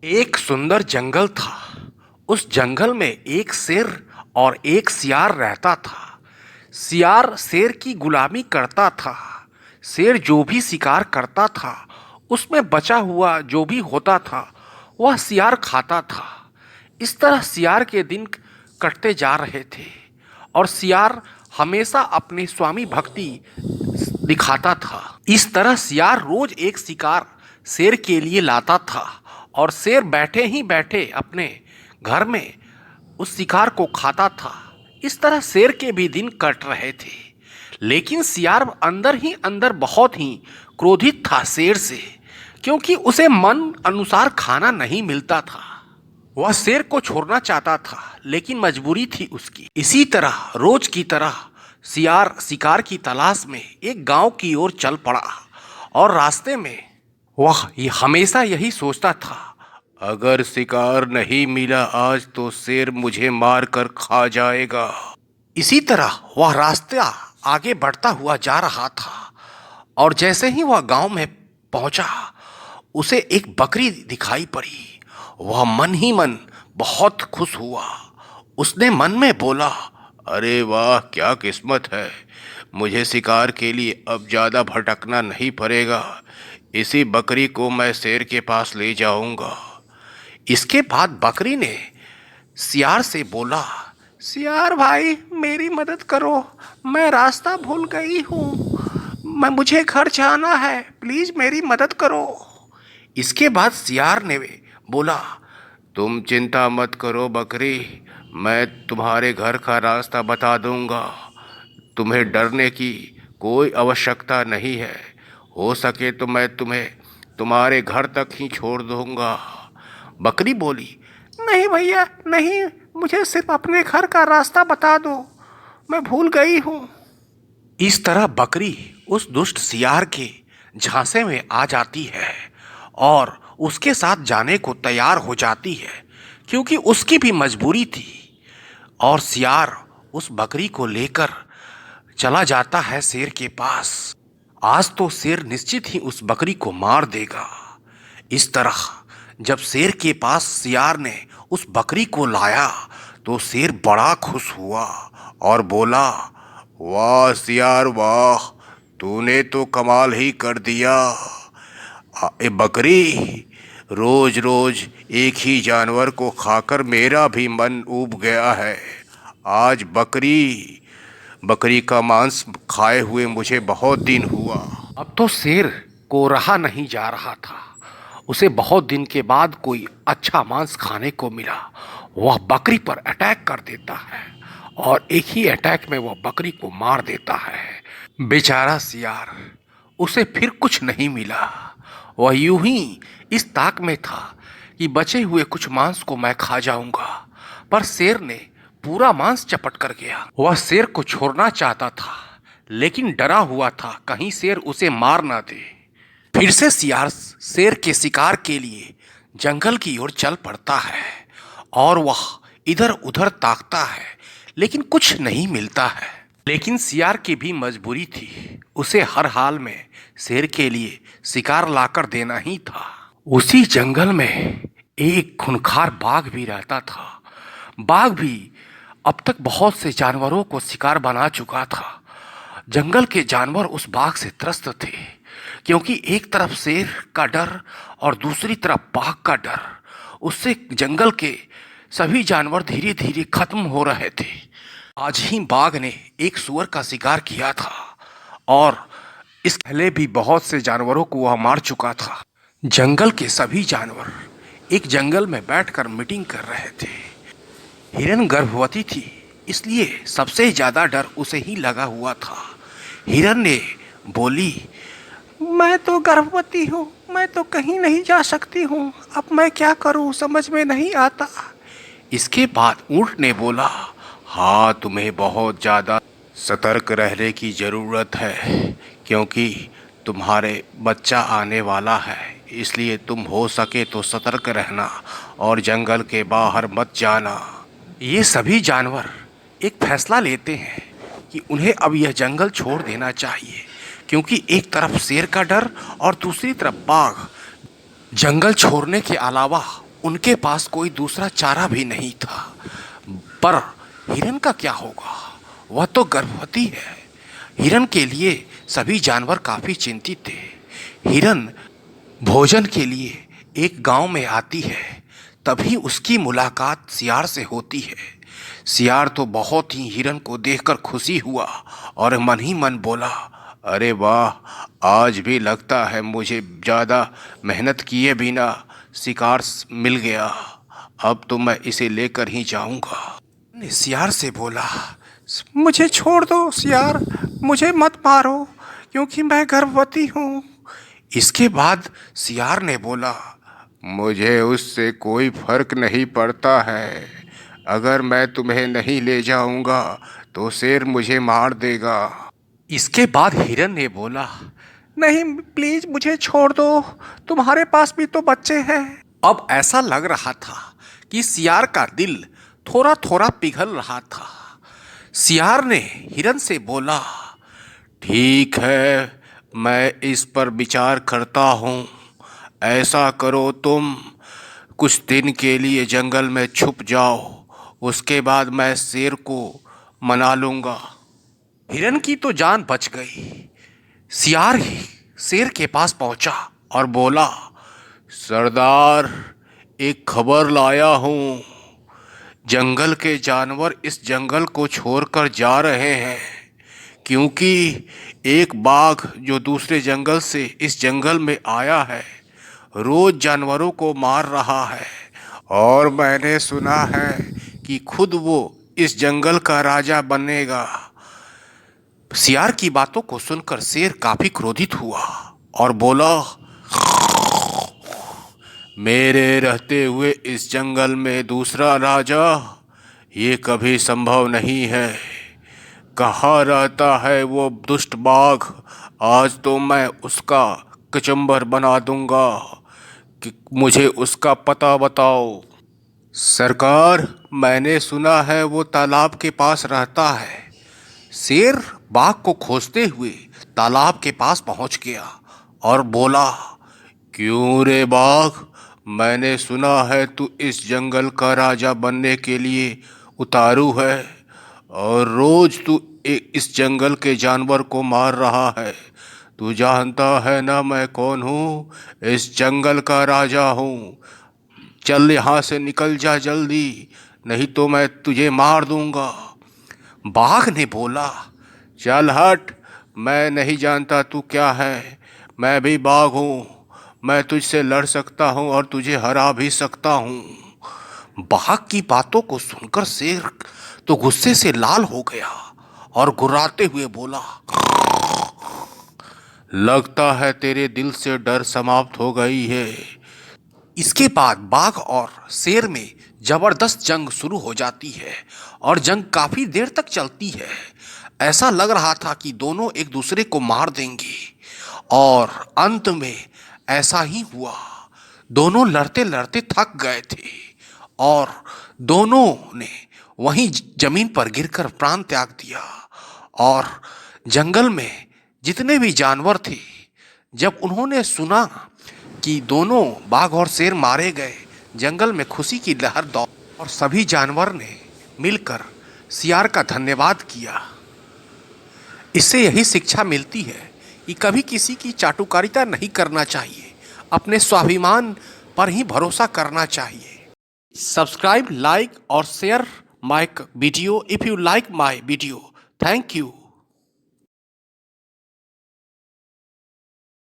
एक सुंदर जंगल था। उस जंगल में एक शेर और एक सियार रहता था। सियार शेर की गुलामी करता था। शेर जो भी शिकार करता था उसमें बचा हुआ जो भी होता था वह सियार खाता था। इस तरह सियार के दिन कटते जा रहे थे और सियार हमेशा अपनी स्वामी भक्ति दिखाता था। इस तरह सियार रोज एक शिकार शेर के लिए लाता था और शेर बैठे ही बैठे अपने घर में उस शिकार को खाता था। इस तरह शेर के भी दिन कट रहे थे, लेकिन सियार अंदर ही अंदर बहुत ही क्रोधित था शेर से, क्योंकि उसे मन अनुसार खाना नहीं मिलता था। वह शेर को छोड़ना चाहता था, लेकिन मजबूरी थी उसकी। इसी तरह रोज की तरह सियार शिकार की तलाश में एक गांव की ओर चल पड़ा और रास्ते में वह हमेशा यही सोचता था, अगर शिकार नहीं मिला आज तो शेर मुझे मार कर खा जाएगा। इसी तरह वह रास्ता आगे बढ़ता हुआ जा रहा था और जैसे ही वह गांव में पहुंचा उसे एक बकरी दिखाई पड़ी। वह मन ही मन बहुत खुश हुआ। उसने मन में बोला, अरे वाह क्या किस्मत है, मुझे शिकार के लिए अब ज़्यादा भटकना नहीं पड़ेगा। इसी बकरी को मैं शेर के पास ले जाऊंगा। इसके बाद बकरी ने सियार से बोला, सियार भाई मेरी मदद करो, मैं रास्ता भूल गई हूँ, मुझे घर जाना है, प्लीज मेरी मदद करो। इसके बाद सियार ने बोला, तुम चिंता मत करो बकरी, मैं तुम्हारे घर का रास्ता बता दूंगा। तुम्हें डरने की कोई आवश्यकता नहीं है। हो सके तो मैं तुम्हें तुम्हारे घर तक ही छोड़ दूंगा। बकरी बोली, नहीं भैया नहीं, मुझे सिर्फ अपने घर का रास्ता बता दो, मैं भूल गई हूँ। इस तरह बकरी उस दुष्ट सियार के झांसे में आ जाती है और उसके साथ जाने को तैयार हो जाती है, क्योंकि उसकी भी मजबूरी थी। और सियार उस बकरी को लेकर चला जाता है शेर के पास। आज तो शेर निश्चित ही उस बकरी को मार देगा। इस तरह जब शेर के पास सियार ने उस बकरी को लाया तो शेर बड़ा खुश हुआ और बोला, वाह सियार वाह, तूने तो कमाल ही कर दिया। ए बकरी, रोज रोज एक ही जानवर को खाकर मेरा भी मन ऊब गया है। आज बकरी बकरी का मांस खाए हुए मुझे बहुत दिन हुआ। अब तो शेर को रहा नहीं जा रहा था। उसे बहुत दिन के बाद कोई अच्छा मांस खाने को मिला। वह बकरी पर अटैक कर देता है और एक ही अटैक में वह बकरी को मार देता है। बेचारा सियार, उसे फिर कुछ नहीं मिला। वह यूं ही इस ताक में था कि बचे हुए कुछ मांस को मैं खा जाऊंगा, पर शेर ने पूरा मांस चपट कर गया। वह शेर को छोड़ना चाहता था, लेकिन डरा हुआ था कहीं शेर उसे मार ना दे। फिर से सियार शेर के शिकार के लिए जंगल की ओर चल पड़ता है और वह इधर उधर ताकता है, लेकिन कुछ नहीं मिलता है। लेकिन सियार की भी मजबूरी थी, उसे हर हाल में शेर के लिए शिकार लाकर देना ही था। उसी जंगल में एक खूंखार बाघ भी रहता था। बाघ भी अब तक बहुत से जानवरों को शिकार बना चुका था। जंगल के जानवर उस बाघ से त्रस्त थे, क्योंकि एक तरफ शेर का डर और दूसरी तरफ बाघ का डर। उससे जंगल के सभी जानवर धीरे धीरे खत्म हो रहे थे। आज ही बाघ ने एक सुअर का शिकार किया था और इस पहले भी बहुत से जानवरों को वह मार चुका था। जंगल के सभी जानवर एक जंगल में बैठकर मीटिंग कर रहे थे। हिरन गर्भवती थी, इसलिए सबसे ज्यादा डर उसे ही लगा हुआ था। हिरन ने बोली, मैं तो गर्भवती हूँ, मैं तो कहीं नहीं जा सकती हूँ, अब मैं क्या करूँ समझ में नहीं आता। इसके बाद ऊंट ने बोला, हाँ तुम्हें बहुत ज़्यादा सतर्क रहने की ज़रूरत है, क्योंकि तुम्हारे बच्चा आने वाला है, इसलिए तुम हो सके तो सतर्क रहना और जंगल के बाहर मत जाना। ये सभी जानवर एक फैसला लेते हैं कि उन्हें अब यह जंगल छोड़ देना चाहिए, क्योंकि एक तरफ शेर का डर और दूसरी तरफ बाघ जंगल छोड़ने के अलावा उनके पास कोई दूसरा चारा भी नहीं था। पर हिरन का क्या होगा, वह तो गर्भवती है। हिरन के लिए सभी जानवर काफी चिंतित थे। हिरन भोजन के लिए एक गांव में आती है। तभी उसकी मुलाकात सियार से होती है। सियार तो बहुत ही हिरन को देखकर खुशी हुआ और मन ही मन बोला, अरे वाह, आज भी लगता है मुझे ज़्यादा मेहनत किए बिना शिकार मिल गया। अब तो मैं इसे लेकर ही जाऊंगा। ने सियार से बोला, मुझे छोड़ दो सियार, मुझे मत मारो क्योंकि मैं गर्भवती हूँ। इसके बाद सियार ने बोला, मुझे उससे कोई फर्क नहीं पड़ता है। अगर मैं तुम्हें नहीं ले जाऊंगा तो शेर मुझे मार देगा। इसके बाद हिरन ने बोला, नहीं प्लीज मुझे छोड़ दो, तुम्हारे पास भी तो बच्चे हैं। अब ऐसा लग रहा था कि सियार का दिल थोड़ा थोड़ा पिघल रहा था। सियार ने हिरन से बोला, ठीक है, मैं इस पर विचार करता हूँ। ऐसा करो, तुम कुछ दिन के लिए जंगल में छुप जाओ, उसके बाद मैं शेर को मना लूँगा। हिरन की तो जान बच गई। सियार ही शेर के पास पहुंचा और बोला, सरदार, एक खबर लाया हूँ। जंगल के जानवर इस जंगल को छोड़कर जा रहे हैं क्योंकि एक बाघ जो दूसरे जंगल से इस जंगल में आया है रोज जानवरों को मार रहा है, और मैंने सुना है कि खुद वो इस जंगल का राजा बनेगा। सियार की बातों को सुनकर शेर काफी क्रोधित हुआ और बोला, मेरे रहते हुए इस जंगल में दूसरा राजा, ये कभी संभव नहीं है। कहाँ रहता है वो दुष्ट बाघ? आज तो मैं उसका कचंबर बना दूंगा। कि मुझे उसका पता बताओ। सरकार, मैंने सुना है वो तालाब के पास रहता है। शेर बाघ को खोजते हुए तालाब के पास पहुंच गया और बोला, क्यों रे बाघ, मैंने सुना है तू इस जंगल का राजा बनने के लिए उतारू है और रोज तू इस जंगल के जानवर को मार रहा है। तू जानता है ना मैं कौन हूँ? इस जंगल का राजा हूँ। चल यहाँ से निकल जा जल्दी, नहीं तो मैं तुझे मार दूंगा। बाघ ने बोला, चल हट, मैं नहीं जानता तू क्या है। मैं भी बाघ हूँ, मैं तुझसे लड़ सकता हूँ और तुझे हरा भी सकता हूँ। बाघ की बातों को सुनकर शेर तो गुस्से से लाल हो गया और गुर्राते हुए बोला, लगता है तेरे दिल से डर समाप्त हो गई है। इसके बाद बाघ और शेर में जबरदस्त जंग शुरू हो जाती है और जंग काफी देर तक चलती है। ऐसा लग रहा था कि दोनों एक दूसरे को मार देंगे और अंत में ऐसा ही हुआ। दोनों लड़ते लड़ते थक गए थे और दोनों ने वहीं जमीन पर गिरकर प्राण त्याग दिया। और जंगल में जितने भी जानवर थे, जब उन्होंने सुना कि दोनों बाघ और शेर मारे गए, जंगल में खुशी की लहर दौड़ और सभी जानवर ने मिलकर सियार का धन्यवाद किया। इससे यही शिक्षा मिलती है कि कभी किसी की चाटुकारिता नहीं करना चाहिए, अपने स्वाभिमान पर ही भरोसा करना चाहिए। सब्सक्राइब, लाइक और share my video if you like my video. Thank you.